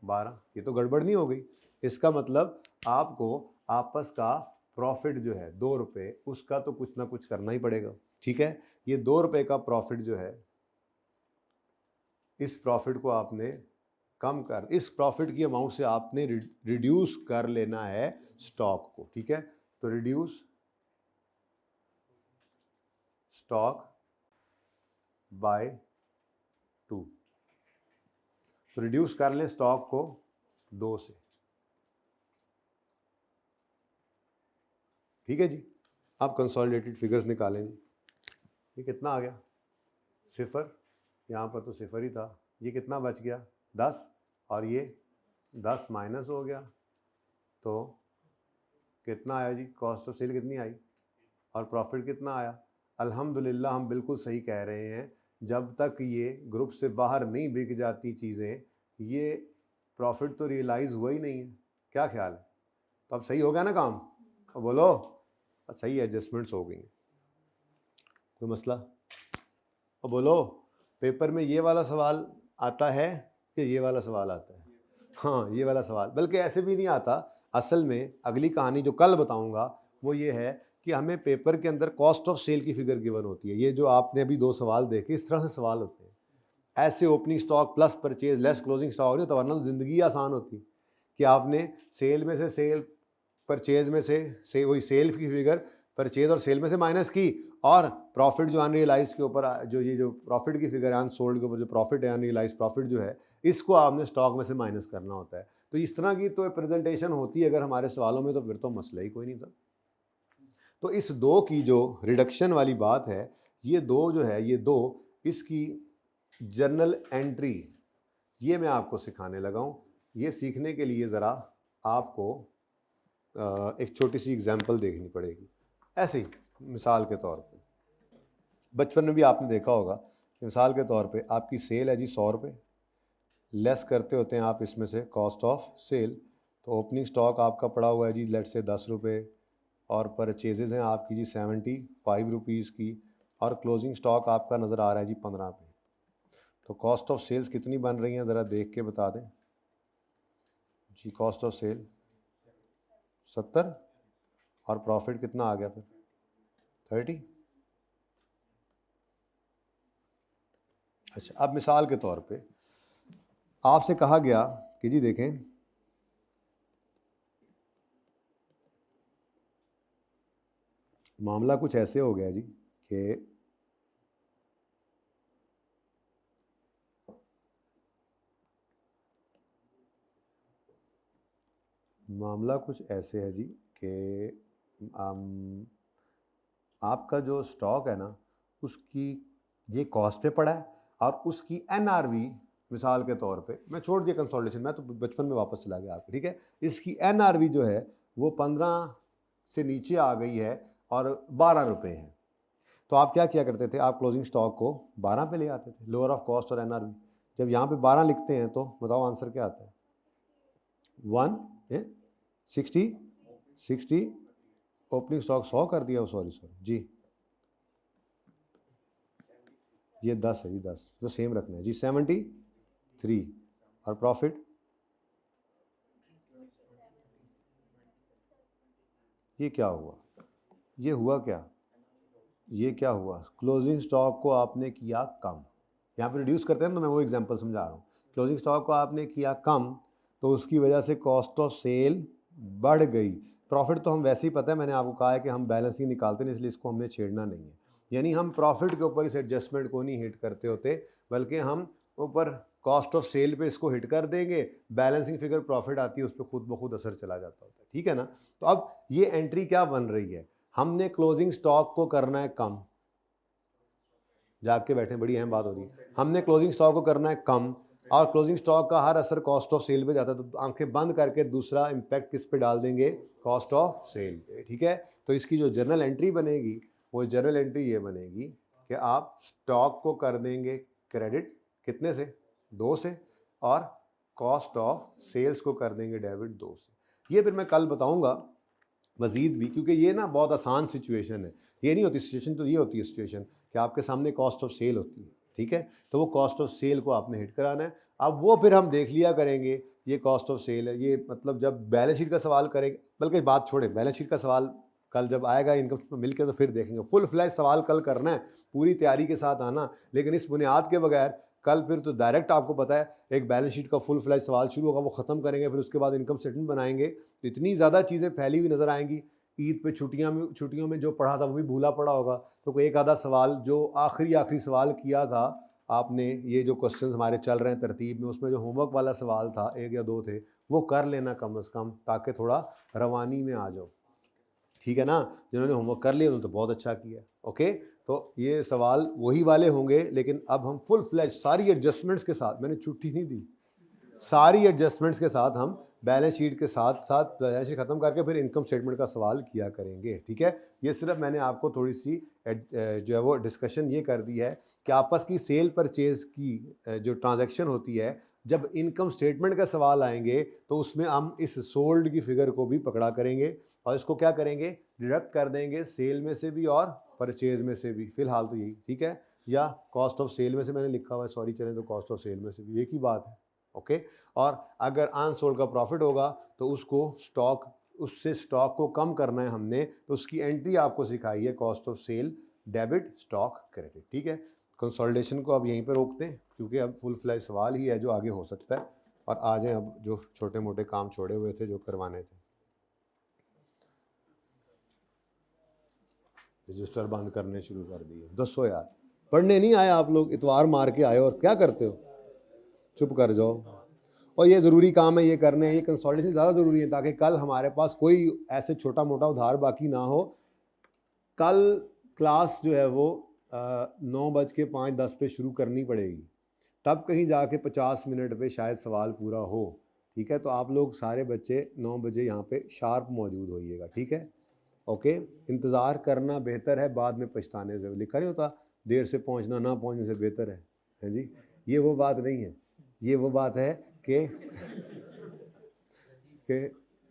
12, ये तो गड़बड़ नहीं हो गई? इसका मतलब आपको आपस का प्रॉफिट जो है 2 रुपये, उसका तो कुछ ना कुछ करना ही पड़ेगा। ठीक है, ये 2 रुपये का प्रॉफिट जो है, इस प्रॉफिट को आपने कम कर, इस प्रॉफिट की अमाउंट से आपने रिड्यूस कर लेना है स्टॉक को। ठीक है, तो रिड्यूस स्टॉक बाय 2, तो रिड्यूस कर लें स्टॉक को 2 से। ठीक है जी, आप कंसोलिडेटेड फिगर्स निकालें जी। ये कितना आ गया 0, यहाँ पर तो 0 ही था, ये कितना बच गया 10, और ये 10 माइनस हो गया, तो कितना आया जी, कॉस्ट ऑफ सेल कितनी आई और प्रॉफिट कितना आया? अल्हम्दुलिल्लाह, हम बिल्कुल सही कह रहे हैं, जब तक ये ग्रुप से बाहर नहीं बिक जाती चीज़ें, ये प्रॉफिट तो रियलाइज़ हुआ ही नहीं है। क्या ख्याल है? तो अब सही हो गया ना काम? अब बोलो, सही एडजस्टमेंट्स हो गई, कोई मसला? अब बोलो, पेपर में ये वाला सवाल आता है कि ये वाला सवाल आता है? हाँ, ये वाला सवाल, बल्कि ऐसे भी नहीं आता। असल में अगली कहानी जो कल बताऊंगा वो ये है कि हमें पेपर के अंदर कॉस्ट ऑफ सेल की फिगर गिवन होती है। ये जो आपने अभी 2 सवाल देखे, इस तरह से सवाल होते हैं। ऐसे opening stock plus purchase less closing stock नहीं होता, वरना ज़िंदगी आसान होती कि आपने सेल में से सेल, परचेज में से वही सेल की फिगर, परचेज और सेल में से माइनस की, और प्रॉफिट जो अनरियलाइज के ऊपर जो ये जो प्रॉफिट की फिगर है अनसोल्ड के ऊपर जो प्रॉफिट है अनरियलाइज प्रॉफिट जो है इसको आपने स्टॉक में से माइनस करना होता है। तो इस तरह की तो प्रेजेंटेशन होती है अगर हमारे सवालों में, तो फिर तो मसला ही कोई नहीं था। तो इस दो की जो रिडक्शन वाली बात है, ये दो जो है, ये दो इसकी जर्नल एंट्री ये मैं आपको सिखाने लगा हूँ। ये सीखने के लिए ज़रा आपको एक छोटी सी एग्जांपल देखनी पड़ेगी। ऐसे ही मिसाल के तौर पे बचपन में भी आपने देखा होगा कि मिसाल के तौर पे आपकी सेल है जी 100 रुपये, लेस करते होते हैं आप इसमें से कॉस्ट ऑफ सेल, तो ओपनिंग स्टॉक आपका पड़ा हुआ है जी लेट से 10 रुपये, और परचेजेज हैं आपकी जी 75 रुपीज़ की, और क्लोजिंग स्टॉक आपका नज़र आ रहा है जी 15 पे। तो कॉस्ट ऑफ सेल्स कितनी बन रही हैं ज़रा देख के बता दें जी। कॉस्ट ऑफ सेल 70 और प्रॉफिट कितना आ गया फिर 30। अच्छा, अब मिसाल के तौर पे आपसे कहा गया कि जी देखें मामला कुछ ऐसे हो गया जी कि मामला कुछ ऐसे है जी कि आपका जो स्टॉक है ना उसकी ये कॉस्ट पे पड़ा है, और उसकी एनआरवी मिसाल के तौर पे, मैं छोड़ दिया कंसोलिडेशन, मैं तो बचपन में वापस चला गया आपको, ठीक है। इसकी एनआरवी जो है वो 15 से नीचे आ गई है और 12 रुपये है। तो आप क्या किया करते थे, आप क्लोजिंग स्टॉक को 12 पे ले आते थे, लोअर ऑफ कॉस्ट और एनआरवी। जब यहाँ पे 12 लिखते हैं तो बताओ आंसर क्या आता है, 60 ओपनिंग स्टॉक 100 कर दिया, सॉरी जी, ये 10 है जी, 10 तो सेम रखना है जी, 73, और प्रॉफिट ये क्या हुआ, ये हुआ क्या, ये क्या हुआ, क्लोजिंग स्टॉक को आपने किया कम। यहाँ पे रिड्यूस करते हैं ना, तो मैं वो एग्जांपल समझा रहा हूँ। क्लोजिंग स्टॉक को आपने किया कम, तो उसकी वजह से कॉस्ट ऑफ सेल बढ़ गई। प्रॉफिट तो हम वैसे ही पता है, मैंने आपको कहा है कि हम बैलेंसिंग निकालते हैं, इसलिए इसको हमने छेड़ना नहीं है। यानी हम प्रॉफिट के ऊपर इस एडजस्टमेंट को नहीं हिट करते होते, बल्कि हम ऊपर कॉस्ट ऑफ सेल पे इसको हिट कर देंगे, बैलेंसिंग फिगर प्रॉफिट आती है उस पर खुद ब खुद असर चला जाता होता है, ठीक है ना। तो अब ये एंट्री क्या बन रही है, हमने क्लोजिंग स्टॉक को करना है कम, जाग के बैठे, बड़ी अहम बात हो रही है, हमने क्लोजिंग स्टॉक को करना है कम, और क्लोजिंग स्टॉक का हर असर कॉस्ट ऑफ सेल पे जाता है, तो आंखें बंद करके दूसरा इंपैक्ट किस पे डाल देंगे, कॉस्ट ऑफ सेल पे, ठीक है। तो इसकी जो जर्नल एंट्री बनेगी वो जर्नल एंट्री ये बनेगी कि आप स्टॉक को कर देंगे क्रेडिट, कितने से, 2 से, और कॉस्ट ऑफ सेल्स को कर देंगे डेबिट 2 से। ये फिर मैं कल बताऊंगा मजीद भी, क्योंकि ये ना बहुत आसान सिचुएशन है। ये नहीं होती सिचुएशन, तो ये होती है सिचुएशन कि आपके सामने कॉस्ट ऑफ सेल होती है, ठीक है, तो वो कॉस्ट ऑफ सेल को आपने हिट कराना है। अब वो फिर हम देख लिया करेंगे, ये कॉस्ट ऑफ सेल है, ये मतलब जब बैलेंस शीट का सवाल करेंगे, बल्कि बात छोड़े, बैलेंस शीट का सवाल कल जब आएगा इनकम मिलकर तो फिर देखेंगे। फुल फ्लैश सवाल कल करना है, पूरी तैयारी के साथ आना, लेकिन इस बुनियाद के बगैर कल फिर तो डायरेक्ट आपको पता है एक बैलेंस शीट का फुल फ्लैश सवाल शुरू होगा, वो ख़त्म करेंगे, फिर उसके बाद इनकम स्टेटमेंट बनाएंगे, तो इतनी ज़्यादा चीज़ें फैली हुई नज़र आएंगी। ईद पे छुट्टियों में जो पढ़ा था वो भी भूला पड़ा होगा, तो कोई एक आधा सवाल जो आखिरी सवाल किया था आपने, ये जो क्वेश्चन हमारे चल रहे हैं तरतीब में, उसमें जो होमवर्क वाला सवाल था 1 या 2 थे, वो कर लेना कम से कम, ताकि थोड़ा रवानी में आ जाओ, ठीक है ना। जिन्होंने होमवर्क कर लिया उन्होंने तो बहुत अच्छा किया, ओके। तो ये सवाल वही वाले होंगे, लेकिन अब हम फुल फ्लैश सारी एडजस्टमेंट्स के साथ, मैंने छुट्टी नहीं दी, सारी एडजस्टमेंट्स के साथ हम बैलेंस शीट के साथ साथ बैलेंस शीट खत्म करके फिर इनकम स्टेटमेंट का सवाल किया करेंगे, ठीक है। ये सिर्फ मैंने आपको थोड़ी सी जो है वो डिस्कशन ये कर दी है कि आपस की सेल परचेज की जो ट्रांजैक्शन होती है, जब इनकम स्टेटमेंट का सवाल आएंगे तो उसमें हम इस सोल्ड की फिगर को भी पकड़ा करेंगे, और इसको क्या करेंगे, डिडक्ट कर देंगे सेल में से भी और परचेज में से भी, फिलहाल तो यही, ठीक है, या कॉस्ट ऑफ सेल में से मैंने लिखा हुआ है, सॉरी चलें, तो कॉस्ट ऑफ सेल में से भी एक ही बात है, ओके। और अगर अनसोल्ड का प्रॉफिट होगा तो उसको स्टॉक, उससे स्टॉक को कम करना है हमने, तो उसकी एंट्री आपको सिखाई है cost of sale debit stock credit, ठीक है। कंसोलिडेशन को अब यहीं पर रोकते हैं, क्योंकि अब फुल फ्लैश सवाल ही है जो आगे हो सकता है, और आ जाएं अब जो छोटे मोटे काम छोड़े हुए थे जो करवाने थे। रजिस्टर बंद करने शुरू कर दिए। दसो यार, पढ़ने नहीं आए आप लोग, इतवार मार के आए और क्या करते हो? चुप कर जाओ। और ये ज़रूरी काम है, ये करने हैं, ये कंसोलिडेशन ज़्यादा ज़रूरी है ताकि कल हमारे पास कोई ऐसे छोटा मोटा उधार बाकी ना हो। कल क्लास जो है वो 9:05-10 पे शुरू करनी पड़ेगी, तब कहीं जाके 50 मिनट पे शायद सवाल पूरा हो। ठीक है, तो आप लोग सारे बच्चे 9 बजे यहाँ पे शार्प मौजूद होइएगा। ठीक है, ओके। इंतज़ार करना बेहतर है बाद में पछताने से। लिखा नहीं होता देर से पहुँचना ना पहुँचने से बेहतर है जी। ये वो बात नहीं है, ये वो बात है कि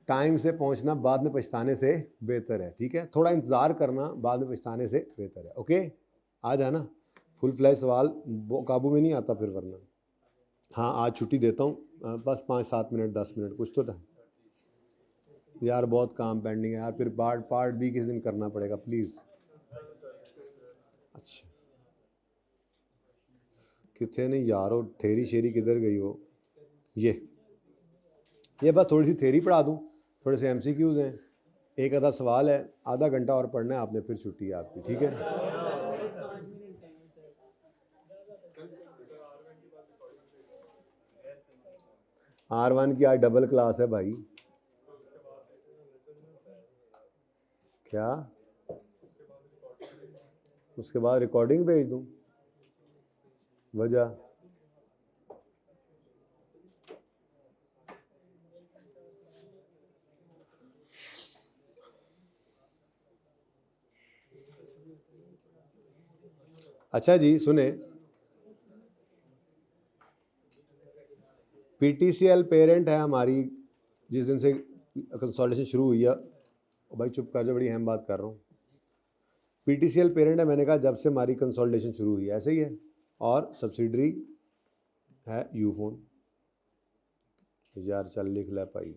टाइम से पहुंचना बाद में पछताने से बेहतर है। ठीक है, थोड़ा इंतज़ार करना बाद में पछताने से बेहतर है। ओके, आ जाना। फुल फ्लैश सवाल वो काबू में नहीं आता फिर वरना। हाँ, आज छुट्टी देता हूँ, बस 5-7 मिनट 10 मिनट कुछ तो था यार, बहुत काम पेंडिंग है यार। फिर पार्ट भी किस दिन करना पड़ेगा प्लीज़। अच्छा, कितने नहीं यारो, ठेरी शेरी किधर गई हो? ये बस थोड़ी सी थेरी पढ़ा दूँ, थोड़े से MCQs हैं, एक आधा सवाल है, आधा घंटा और पढ़ना है आपने, फिर छुट्टी है आपकी। ठीक है, R1 की आज डबल क्लास है भाई। क्या उसके बाद रिकॉर्डिंग भेज दूँ? वजह अच्छा जी सुने, PTCL पेरेंट है हमारी, जिस दिन से कंसोलिडेशन शुरू हुई है। भाई चुप कर जा, बड़ी अहम बात कर रहा हूँ। PTCL पेरेंट है, मैंने कहा जब से हमारी कंसोलिडेशन शुरू हुई है, ऐसे ही है। और सब्सिडरी है यूफोन। यार चल लिख ले भाई।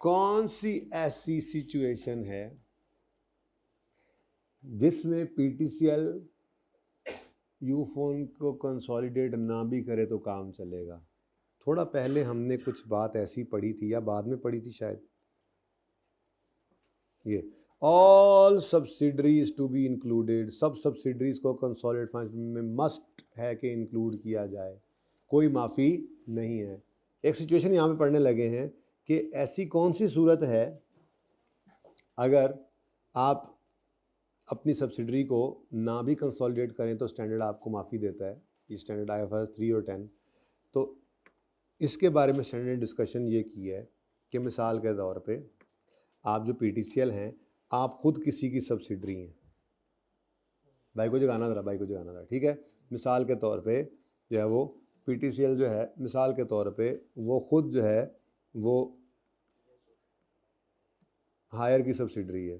कौन सी ऐसी सिचुएशन है जिसमें PTCL यूफोन को कंसोलिडेट ना भी करे तो काम चलेगा? थोड़ा पहले हमने कुछ बात ऐसी पढ़ी थी या बाद में पढ़ी थी शायद, ये all subsidiaries to be included, सब सब्सिडरीज को कंसोलिडेट फंड में मस्ट है कि इंक्लूड किया जाए, कोई माफ़ी नहीं है। एक सिचुएशन यहाँ पे पढ़ने लगे हैं कि ऐसी कौन सी सूरत है अगर आप अपनी सब्सिडरी को ना भी कंसोलिडेट करें तो स्टैंडर्ड आपको माफ़ी देता है। ये स्टैंडर्ड IFRS 3 और 10। तो इसके बारे में स्टैंडर्ड डिस्कशन ये की है कि मिसाल के तौर पे आप जो PTCL हैं, आप खुद किसी की सब्सिडरी हैं। भाई को जगाना ज़रा, भाई को जगाना ज़रा। ठीक है, मिसाल के तौर पे जो है वो PTCL जो है, मिसाल के तौर पे वो खुद जो है वो हायर की सब्सिडरी है,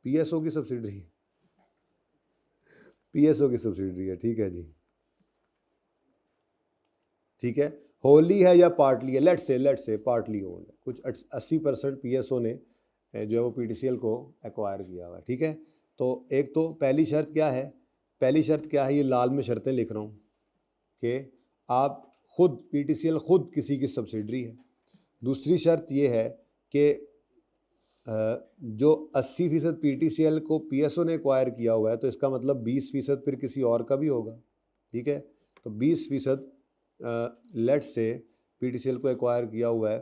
PSO की सब्सिडरी है, PSO की सब्सिडरी है। ठीक है जी, ठीक है, होली है या पार्टली है, लेट्स से पार्टली ओन्ड है, कुछ 80% PSO ने जो है वो PTCL को एक्वायर किया हुआ है। ठीक है, तो एक तो पहली शर्त क्या है, पहली शर्त क्या है, ये लाल में शर्तें लिख रहा हूँ कि आप खुद PTCL खुद किसी की सब्सिडरी है। दूसरी शर्त ये है कि जो 80% PTCL को PSO ने एक्वायर किया हुआ है, तो इसका मतलब 20% फिर किसी और का भी होगा। ठीक है, तो 20% लेट्स से PTCL को एक्वायर किया हुआ है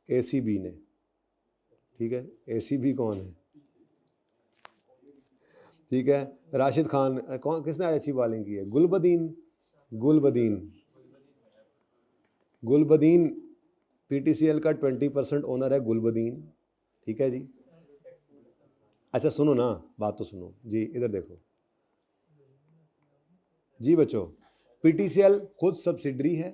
ACB ने। ठीक है, ACB कौन है? ठीक है, राशिद खान, कौन, किसने ऐसी बॉलिंग की है? गुलबदीन PTCL का 20% ओनर है गुलबदीन। ठीक है जी, अच्छा सुनो ना, बात तो सुनो जी, इधर देखो जी बच्चों, PTCL खुद सब्सिडरी है,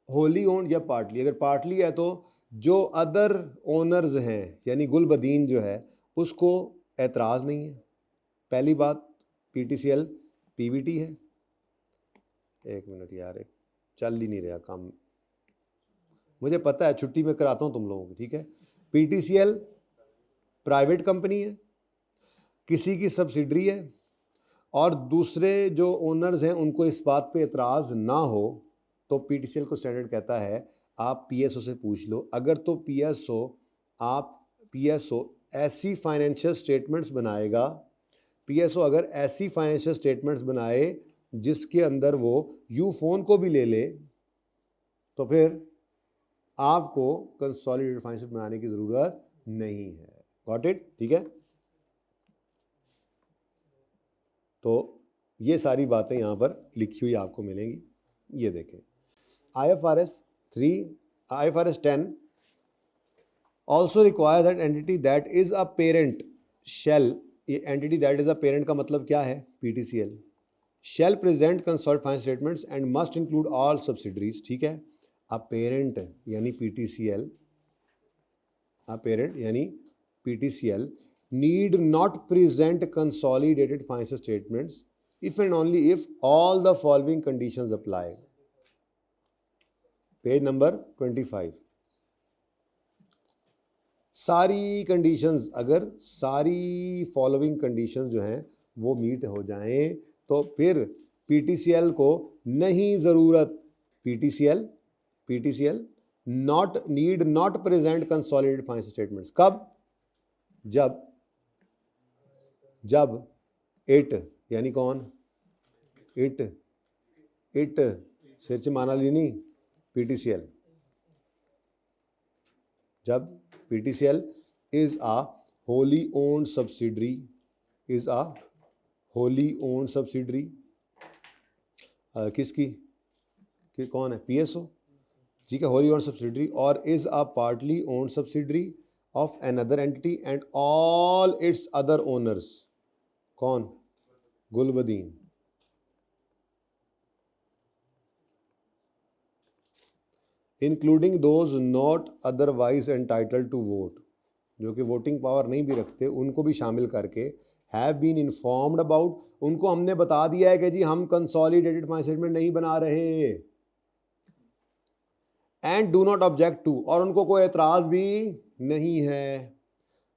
होली ओन्ड या पार्टली। अगर पार्टली है तो जो अदर ओनर्स हैं यानी गुलबदीन जो है उसको एतराज़ नहीं है। पहली बात, PTCL PBT है। एक मिनट यार, एक चल ही नहीं रहा काम, मुझे पता है, छुट्टी में कराता हूँ तुम लोगों की। ठीक है, PTCL प्राइवेट कंपनी है, किसी की सब्सिडरी है, और दूसरे जो ओनर्स हैं उनको इस बात पे एतराज़ ना हो, तो पीटीसीएल को स्टैंडर्ड कहता है आप पीएसओ से पूछ लो। अगर तो पीएसओ ऐसी फाइनेंशियल स्टेटमेंट्स बनाएगा, पीएसओ अगर ऐसी फाइनेंशियल स्टेटमेंट्स बनाए जिसके अंदर वो यूफोन को भी ले ले, तो फिर आपको कंसोलिडेटेड फाइनेंशियल बनाने की ज़रूरत नहीं है। Got it? ठीक है। तो ये सारी बातें यहाँ पर लिखी हुई आपको मिलेंगी। ये देखें, IFRS 10 also require that entity that is a parent shall, ये entity that is a parent का मतलब क्या है? PTCL shall present consolidated financial statements and must include all subsidiaries। ठीक है, a parent यानी PTCL, a parent यानी PTCL need not present consolidated financial statements if and only if all the following conditions apply। Page number 25। सारी conditions, अगर सारी following conditions जो हैं वो मीट हो जाएं तो फिर पीटीसीएल को नहीं ज़रूरत, PTCL need not present consolidated financial statements. कब? जब इट यानी कौन? इट सिर च माना ली नहीं, पीटीसीएल। जब PTCL is a wholly owned subsidiary, किसकी? कि कौन है? पीएसओ। ठीक है, होली ओन्ड सब्सिडरी, और is a partly owned subsidiary of another entity and all its other owners. कौन? Gulbadin. Including those not otherwise entitled to vote, जो कि वोटिंग पावर नहीं भी रखते, उनको भी शामिल करके हैव बीन इन्फॉर्म्ड अबाउट, उनको हमने बता दिया है कि जी हम कंसोलिडेटेड फाइनेंशियल स्टेटमेंट नहीं बना रहे, and do not object to, और उनको कोई एतराज़ भी नहीं है,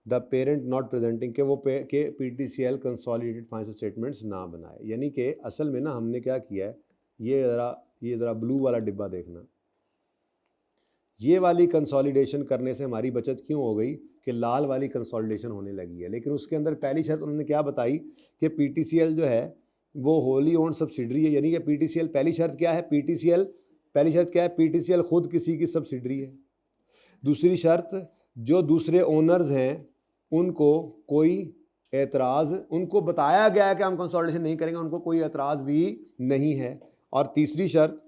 द पेरेंट नॉट प्रेजेंटिंग, के वो के पीटीसीएल कंसोलिडेटेड फाइनेंशियल स्टेटमेंट्स ना बनाए। यानी कि असल में ना हमने क्या किया है, ये ज़रा ब्लू वाला डिब्बा देखना, ये वाली कंसोलिडेशन करने से हमारी बचत क्यों हो गई कि लाल वाली कंसोलिडेशन होने लगी है। लेकिन उसके अंदर पहली शर्त उन्होंने क्या बताई कि पीटीसीएल जो है वो होली ओन्ड सब्सिडरी है, यानी कि पीटीसीएल, पहली शर्त क्या है? पहली शर्त क्या है? पीटीसीएल खुद किसी की सब्सिडरी है। दूसरी शर्त, जो दूसरे ओनर्स हैं उनको कोई एतराज़, उनको बताया गया है कि हम कंसोलिडेशन नहीं करेंगे, उनको कोई एतराज़ भी नहीं है। और तीसरी शर्त,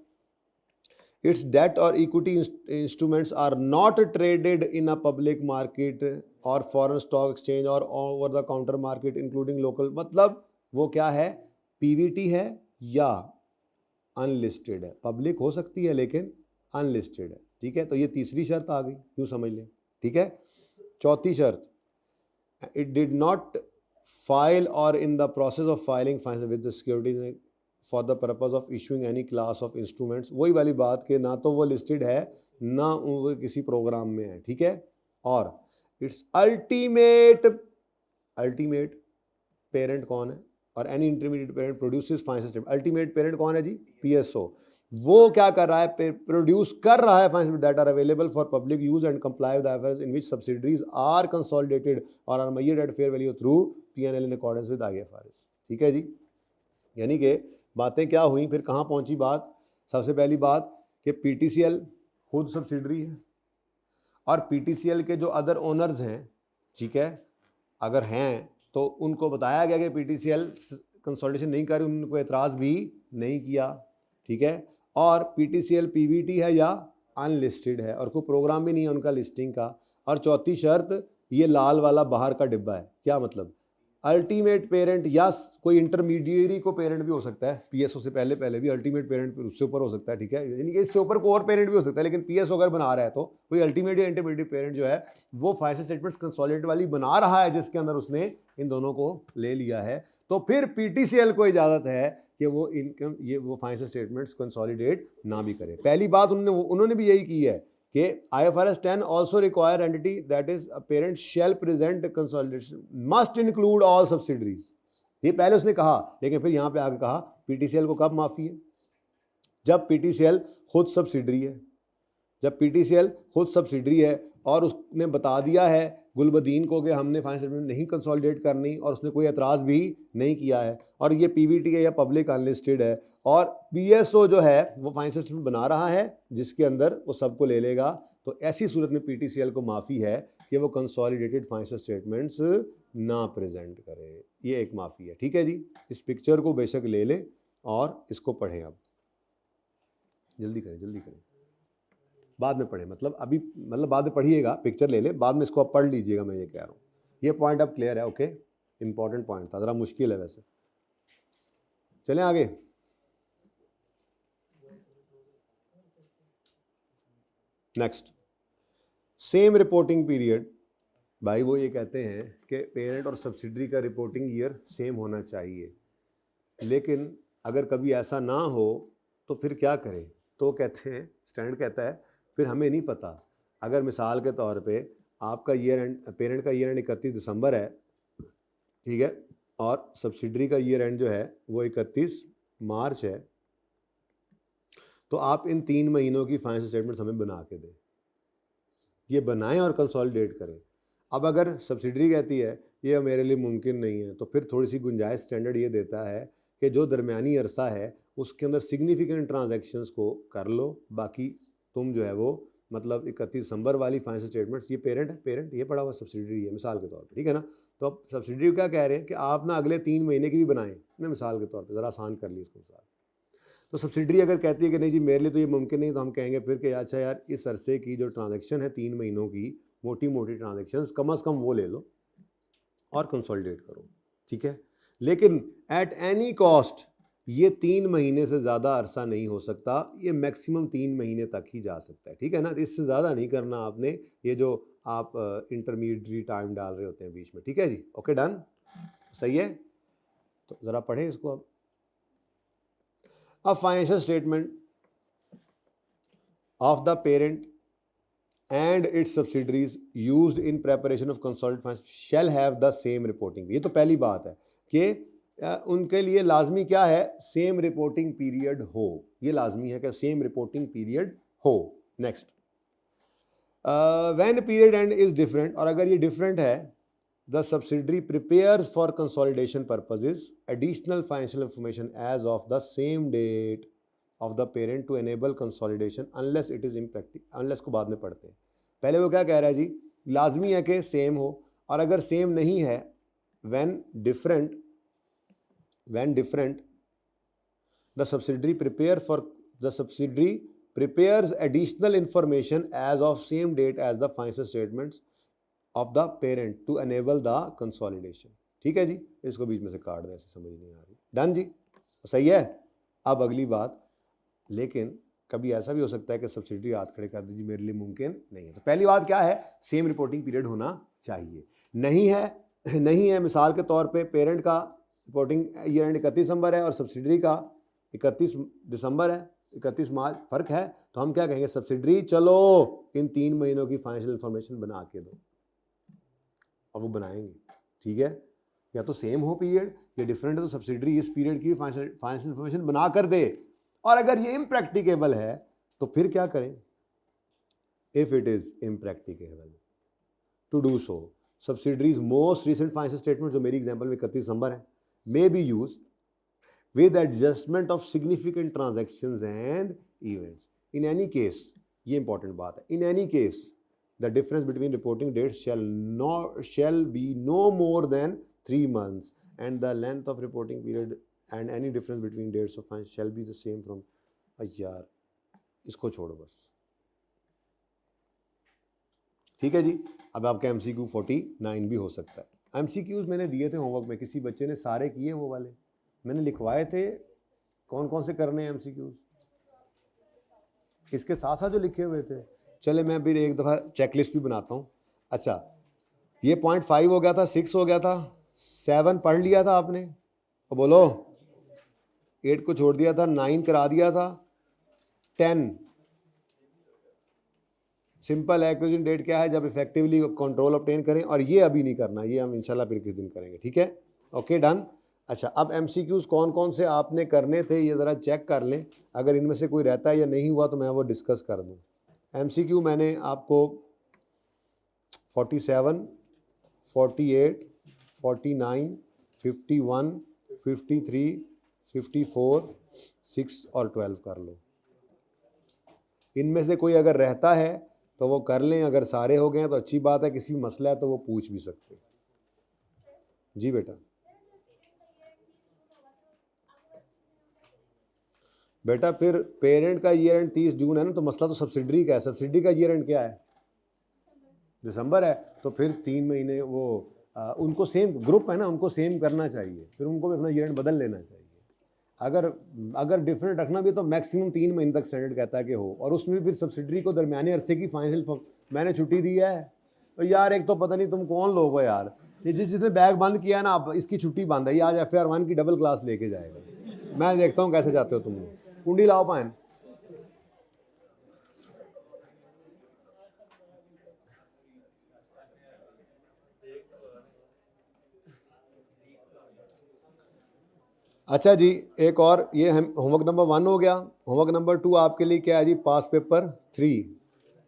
its debt or equity instruments are not traded in a public market or foreign stock exchange or over the counter market including local, मतलब वो क्या है? पीवीटी है या अनलिस्टेड है। पब्लिक हो सकती है लेकिन अनलिस्टेड है। ठीक है, तो ये तीसरी शर्त आ गई, यूँ समझ लें। ठीक है, चौथी शर्त, इट डिड नॉट फाइल और in the process of filing financial with the securities for the purpose of issuing any class of instruments. वही वाली बात के ना तो वो लिस्टेड है ना वो किसी प्रोग्राम में है। ठीक है, और इट्स अल्टीमेट पेरेंट कौन है? और any intermediate parent produces financial statement. Ultimate parent कौन है जी? पीएसओ। वो क्या कर रहा है? प्रोड्यूस कर रहा है financial that are available for public use and comply with IFRS in which subsidiaries are consolidated और are measured at fair value through PNL in accordance with IFRS. ठीक है जी, यानी कि बातें क्या हुई, फिर कहाँ पहुंची बात? सबसे पहली बात कि पीटीसीएल खुद सब्सिडरी है और पीटीसीएल के जो अदर ओनर्स हैं, ठीक है, अगर हैं तो उनको बताया गया कि पीटीसीएल कंसोलिडेशन नहीं कर रही, उनको एतराज़ भी नहीं किया। ठीक है, और पीटीसीएल पीवीटी है या अनलिस्टेड है और कोई प्रोग्राम भी नहीं है उनका लिस्टिंग का। और चौथी शर्त, ये लाल वाला बाहर का डिब्बा है। क्या मतलब? अल्टीमेट पेरेंट या कोई इंटरमीडिएरी को पेरेंट भी हो सकता है, पीएसओ से पहले भी अल्टीमेट पेरेंट उससे ऊपर हो सकता है। ठीक है, यानी कि इससे ऊपर कोई और पेरेंट भी हो सकता है, लेकिन पीएसओ अगर बना रहा है तो कोई अल्टीमेट या इंटरमीडिएट पेरेंट जो है वो फाइनेंशियल स्टेटमेंट्स कंसोलिडेटेड वाली बना रहा है जिसके अंदर उसने इन दोनों को ले लिया है, तो फिर पीटीसीएल को इजाजत है कि वो इनकम वो फाइनेंशियल स्टेटमेंट्स कंसोलिडेट ना भी करे। पहली बात उन्होंने भी यही की है कि IFRS 10 also require entity that is a parent shall present consolidation must include all subsidiaries, ये पहले उसने कहा, लेकिन फिर यहाँ पे आगे कहा पीटीसीएल को कब माफ़ी है? जब पीटीसीएल खुद सब्सिडरी है, जब पीटीसीएल खुद सब्सिडरी है और उसने बता दिया है गुलबदीन को कि हमने फाइनेंशियल स्टेटमेंट नहीं कंसोलिडेट करनी, और उसने कोई एतराज़ भी नहीं किया है, और ये पीवीटी है या पब्लिक अनलिस्टेड है, और पीएसओ जो है वो फाइनेंशियल स्टेटमेंट बना रहा है जिसके अंदर वो सबको ले लेगा, तो ऐसी सूरत में पीटीसीएल को माफ़ी है कि वो कंसोलिडेटेड फाइनेंशियल स्टेटमेंट्स ना प्रेजेंट करे। ये एक माफ़ी है। ठीक है जी, इस पिक्चर को बेशक ले ले और इसको पढ़ें। अब जल्दी करें, बाद में पढ़ें, मतलब अभी, मतलब बाद में पढ़िएगा, पिक्चर ले ले, बाद में इसको आप पढ़ लीजिएगा, मैं ये कह रहा हूँ। ये पॉइंट अब क्लियर है? ओके, इंपॉर्टेंट पॉइंट था, ज़रा मुश्किल है वैसे। चलें आगे। Next, same reporting period. भाई वो ये कहते हैं कि पेरेंट और सब्सिडरी का रिपोर्टिंग ईयर सेम होना चाहिए, लेकिन अगर कभी ऐसा ना हो तो फिर क्या करें? तो कहते हैं, स्टैंडर्ड कहता है फिर हमें नहीं पता, अगर मिसाल के तौर पे आपका ईयर एंड, पेरेंट का ईयर एंड 31 दिसंबर है, ठीक है, और सब्सिडरी का ईयर एंड जो है वो 31 मार्च है, तो आप इन 3 महीनों की फाइनेंशियल स्टेटमेंट्स हमें बना के दें। ये बनाएं और कंसोलिडेट करें। अब अगर सब्सिडरी कहती है ये मेरे लिए मुमकिन नहीं है, तो फिर थोड़ी सी गुंजाइश स्टैंडर्ड ये देता है कि जो दरमियानी अरसा है उसके अंदर सिग्निफिकेंट ट्रांजैक्शंस को कर लो, बाकी तुम जो है वो मतलब 31 दिसंबर वाली फाइनेंशियल स्टेटमेंट्स, ये पेरेंट है, पेरेंट ये पड़ा हुआ सब्सिडरी है मिसाल के तौर पे, ठीक है ना। तो अब सब्सिडरी क्या कह रहे हैं कि आप ना अगले 3 महीने की भी बनाएं ना, मिसाल के तौर पे, ज़रा आसान कर ली इसको मिसाल। तो सब्सिडरी अगर कहती है कि नहीं जी मेरे लिए तो ये मुमकिन नहीं, तो हम कहेंगे फिर कि अच्छा यार इस अरसे की जो ट्रांजेक्शन है 3 महीनों की, मोटी मोटी ट्रांजेक्शन कम से कम वो ले लो और कंसोलिडेट करो, ठीक है। लेकिन एट एनी कॉस्ट ये 3 महीने से ज़्यादा अरसा नहीं हो सकता, ये मैक्सिमम 3 महीने तक ही जा सकता है, ठीक है ना। इससे ज़्यादा नहीं करना आपने, ये जो आप इंटरमीडिएटरी टाइम डाल रहे होते हैं बीच में, ठीक है जी। ओके डन, सही है। तो ज़रा पढ़ें इसको अब। A financial statement of the parent and its subsidiaries used in preparation of consolidated finance shall have the same reporting. ये तो पहली बात है कि उनके लिए लाजमी क्या है, सेम रिपोर्टिंग पीरियड हो, ये लाजमी है कि सेम रिपोर्टिंग पीरियड हो। Next, when period and is different, और अगर ये डिफरेंट है, the subsidiary prepares for consolidation purposes additional financial information as of the same date of the parent to enable consolidation unless it is impractical. unless को बाद में पढ़ते हैं, पहले वो क्या कह रहा है जी, लाजमी है कि सेम हो, और अगर सेम नहीं है, when different the subsidiary prepares additional information as of same date as the financial statements of the parent to enable the consolidation. ठीक है जी, इसको बीच में से काट दें, ऐसे समझ नहीं आ रही। डन जी, सही है। अब अगली बात, लेकिन कभी ऐसा भी हो सकता है कि सब्सिडी हाथ खड़े कर दीजिए मेरे लिए मुमकिन नहीं है। तो पहली बात क्या है, सेम रिपोर्टिंग पीरियड होना चाहिए। नहीं है मिसाल के तौर पे पेरेंट का रिपोर्टिंग ईयर एंड 31 दिसंबर है और सब्सिडरी का 31 दिसंबर है, 31 मार्च, फ़र्क है, तो हम क्या कहेंगे, सब्सिडरी चलो इन 3 महीनों की फाइनेंशियल इंफॉर्मेशन बना के दो, और वो बनाएंगे, ठीक है। या तो सेम हो पीरियड, या डिफरेंट है तो सब्सिडरी इस पीरियड की फाइनेंशियल इंफॉर्मेशन बना कर दे। और अगर ये इम्प्रैक्टिकेबल है तो फिर क्या करें, if it is impracticable to do so, subsidiaries most recent financial statement, जो मेरी एग्जांपल में 31 दिसंबर है, may be used with adjustment of significant transactions and events. In any case, ये इंपॉर्टेंट बात है, in any case the difference between reporting dates shall be no more than 3 months and the length of reporting period and any difference between dates of finance shall be the same from यार इसको छोड़ो बस, ठीक है जी। अब आपका MCQ 49 भी हो सकता है। MCQs मैंने दिए थे होमवर्क में, किसी बच्चे ने सारे किए, वो वाले मैंने लिखवाए थे, कौन कौन से करने हैं MCQs, इसके साथ साथ जो लिखे हुए थे। चले मैं फिर एक दफ़ा चेकलिस्ट भी बनाता हूँ। अच्छा, ये 0.5 हो गया था, 6 हो गया था, 7 पढ़ लिया था आपने, तो बोलो 8 को छोड़ दिया था, 9 करा दिया था, 10 सिंपल एक्विजिशन डेट क्या है, जब इफेक्टिवली कंट्रोल ऑब्टेन करें, और ये अभी नहीं करना, ये हम इंशाल्लाह फिर किस दिन करेंगे, ठीक है। Okay done. अच्छा, अब MCQs कौन कौन से आपने करने थे ये ज़रा चेक कर लें, अगर इनमें से कोई रहता है या नहीं हुआ तो मैं वो डिस्कस कर दूँ। MCQ मैंने आपको 47, 48, 49, 51, 53, 54, 6 और 12 कर लो। इनमें से कोई अगर रहता है तो वो कर लें, अगर सारे हो गए हैं तो अच्छी बात है, किसी मसला है तो वो पूछ भी सकते हैं। जी बेटा, बेटा फिर पेरेंट का ईयर एंड 30 जून है ना, तो मसला तो सब्सिडरी का है। सब्सिडरी का ईयर एंड क्या है? दिसंबर है। तो फिर 3 महीने वो उनको सेम ग्रुप है ना, उनको सेम करना चाहिए, फिर उनको भी अपना ईयर एंड बदल लेना चाहिए। अगर डिफरेंट रखना भी तो मैक्सिमम 3 महीने तक स्टैंडर्ड कहता है कि हो, और उसमें भी फिर सब्सिडरी को दरमियाने अरसे की फाइनल मैंने छुट्टी दी है। तो यार एक तो पता नहीं तुम कौन लोग हो यार, ये जिसने बैग बंद किया है ना, आप इसकी छुट्टी बंद है, ये आज FAR 1 की डबल क्लास लेके जाएगा। मैं देखता हूँ कैसे जाते हो तुम लोग। कुंडी लाओ पान। अच्छा जी, एक और, ये होमवर्क नंबर 1 हो गया। होमवर्क नंबर 2 आपके लिए क्या है जी? पास पेपर 3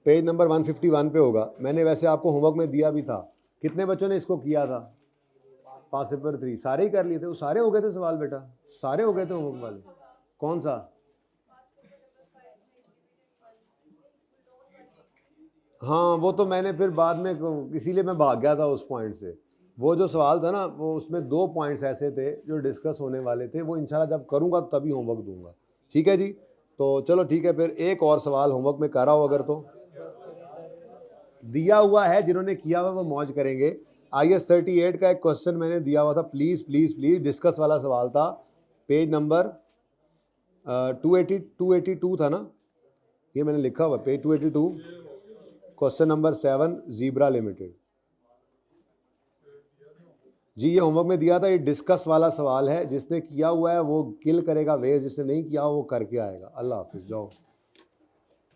पेज नंबर 151 पे होगा। मैंने वैसे आपको होमवर्क में दिया भी था। कितने बच्चों ने इसको किया था? पास पेपर 3 सारे ही कर लिए थे? वो सारे हो गए थे सवाल बेटा, सारे हो गए थे होमवर्क वाले। कौन सा? हाँ, वो तो मैंने फिर बाद में, इसीलिए मैं भाग गया था उस पॉइंट से। वो जो सवाल था ना, वो उसमें 2 पॉइंट्स ऐसे थे जो डिस्कस होने वाले थे, वो इंशाल्लाह जब करूँगा तभी होमवर्क दूंगा। ठीक है जी, तो चलो ठीक है, फिर एक और सवाल होमवर्क में कर रहा हो अगर तो दिया हुआ है, जिन्होंने किया हुआ वो मौज करेंगे। IS 38 का एक क्वेश्चन मैंने दिया हुआ था, प्लीज़ प्लीज़ प्लीज़, डिस्कस वाला सवाल था, पेज नंबर 282 था ना, ये मैंने लिखा हुआ page 282, question number 7, zebra limited. जी ये होमवर्क में दिया था, ये डिस्कस वाला सवाल है, जिसने किया हुआ है वो किल करेगा वेज, जिसने नहीं किया वो करके आएगा। अल्लाह हाफिज़, जाओ।